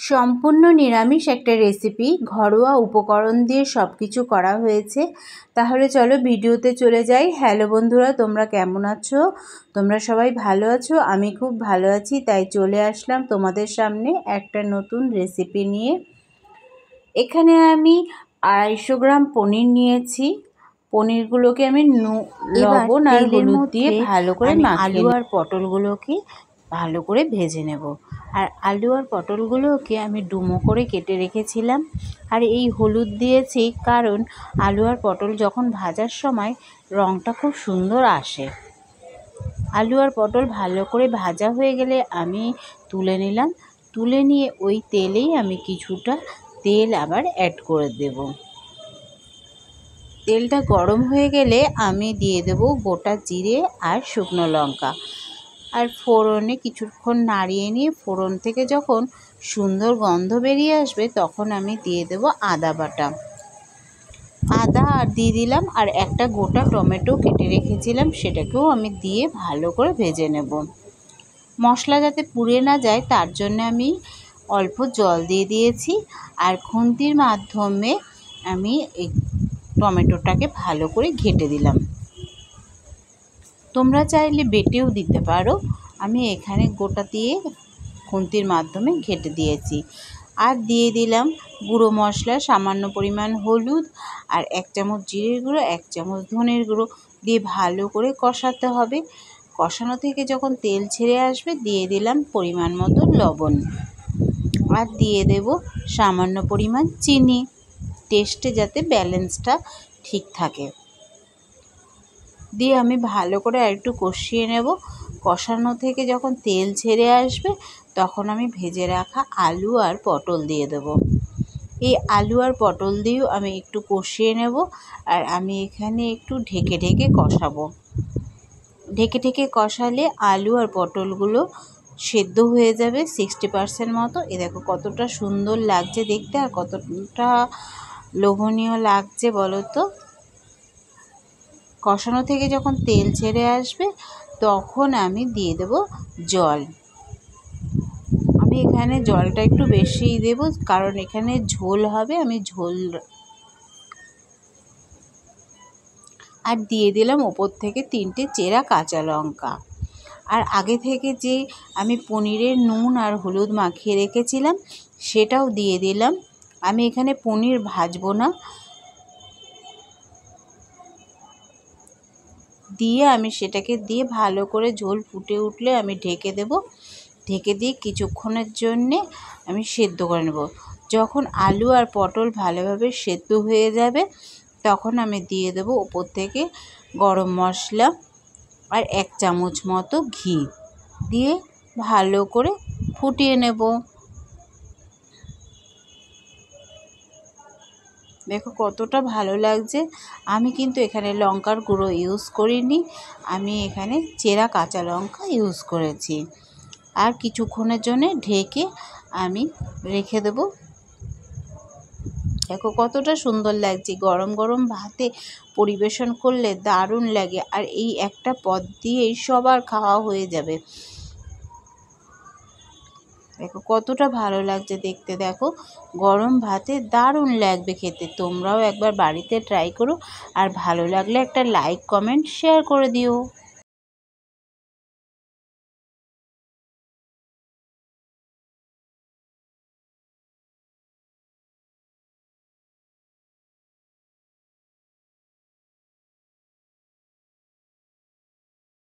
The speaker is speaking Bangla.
সম্পূর্ণ নিরামিষ একটা রেসিপি, ঘরোয়া উপকরণ দিয়ে সব কিছু করা হয়েছে। তাহলে চলো ভিডিওতে চলে যাই। হ্যালো বন্ধুরা, তোমরা কেমন আছো? তোমরা সবাই ভালো আছো? আমি খুব ভালো আছি, তাই চলে আসলাম তোমাদের সামনে একটা নতুন রেসিপি নিয়ে। এখানে আমি 250 গ্রাম পনির নিয়েছি। পনিরগুলোকে আমি লবণ আর হলুদ দিয়ে ভালো করে আলু আর পটলগুলোকে ভালো করে ভেজে নেব। আর আলু আর পটলগুলোকে আমি ডুমো করে কেটে রেখেছিলাম। আর এই হলুদ দিয়েছি কারণ আলু আর পটল যখন ভাজার সময় রঙটা খুব সুন্দর আসে। আলু আর পটল ভালো করে ভাজা হয়ে গেলে আমি তুলে নিলাম। তুলে নিয়ে ওই তেলেই আমি কিছুটা তেল আবার অ্যাড করে দেব। তেলটা গরম হয়ে গেলে আমি দিয়ে দেব গোটা জিরে আর শুকনো লঙ্কা। আর ফোড়নে কিছুক্ষণ নাড়িয়ে নিয়ে ফোড়ন থেকে যখন সুন্দর গন্ধ বেরিয়ে আসবে তখন আমি দিয়ে দেব আদা বাটা। আদা আর দিয়ে দিলাম, আর একটা গোটা টমেটো কেটে রেখেছিলাম সেটাকেও আমি দিয়ে ভালো করে ভেজে নেব। মশলা যাতে পুড়ে না যায় তার জন্য আমি অল্প জল দিয়ে দিয়েছি। আর খুন্তির মাধ্যমে আমি এই টমেটোটাকে ভালো করে ঘেঁটে দিলাম। তোমরা চাইলে বেটেও দিতে পারো, আমি এখানে গোটা দিয়ে খুন্তির মাধ্যমে ঘেঁটে দিয়েছি। আর দিয়ে দিলাম গুঁড়ো মশলা, সামান্য পরিমাণ হলুদ, আর 1 চামচ জিরের গুঁড়ো, 1 চামচ ধনের গুঁড়ো দিয়ে ভালো করে কষাতে হবে। কষানো থেকে যখন তেল ছেড়ে আসবে দিয়ে দিলাম পরিমাণ মতো লবণ, আর দিয়ে দেব সামান্য পরিমাণ চিনি, টেস্টে যাতে ব্যালেন্সটা ঠিক থাকে। দিয়ে আমি ভালো করে আরেকটু কষিয়ে নেব। কষানো থেকে যখন তেল ছেড়ে আসবে তখন আমি ভেজে রাখা আলু আর পটল দিয়ে দেব। এই আলু আর পটল দিয়েও আমি একটু কষিয়ে নেব। আর আমি এখানে একটু ঢেকে ঢেকে কষাবো। ঢেকে ঢেকে কষালে আলু আর পটলগুলো সেদ্ধ হয়ে যাবে 60% মতো। এ দেখো কতটা সুন্দর লাগছে দেখতে আর কতটা লোভনীয় লাগছে বলো তো। কষানো থেকে যখন তেল ছেড়ে আসবে তখন আমি দিয়ে দেব জল। আমি এখানে জলটা একটু বেশিই দেব কারণ এখানে ঝোল হবে, আমি ঝোল। আর দিয়ে দিলাম ওপর থেকে 3টে চেরা কাঁচা লঙ্কা। আর আগে থেকে যে আমি পনিরের নুন আর হলুদ মাখিয়ে রেখেছিলাম সেটাও দিয়ে দিলাম। আমি এখানে পনির ভাজবো না, দিয়ে আমি সেটাকে দিয়ে ভালো করে ঝোল ফুটে উঠলে আমি ঢেকে দেব। ঢেকে দিয়ে কিছুক্ষণের জন্যে আমি সেদ্ধ করে নেব। যখন আলু আর পটল ভালোভাবে সেদ্ধ হয়ে যাবে তখন আমি দিয়ে দেব ওপর থেকে গরম মশলা আর 1 চামচ মতো ঘি দিয়ে ভালো করে ফুটিয়ে নেব। দেখো কতটা ভালো লাগছে। আমি কিন্তু এখানে লঙ্কার গুঁড়ো ইউজ করিনি, আমি এখানে চেরা কাঁচা লঙ্কা ইউজ করেছি। আর কিছুক্ষণের জন্য ঢেকে আমি রেখে দেব। দেখো কতটা সুন্দর লাগছে, গরম গরম ভাতে পরিবেশন করলে দারুণ লাগে। আর এই একটা পদ দিয়েই সবার খাওয়া হয়ে যাবে। দেখো কতটা ভালো লাগছে দেখতে। দেখো গরম ভাতে দারুণ লাগবে খেতে। তোমরাও একবার বাড়িতে ট্রাই করো, আর ভালো লাগলে একটা লাইক কমেন্ট শেয়ার করে দিও।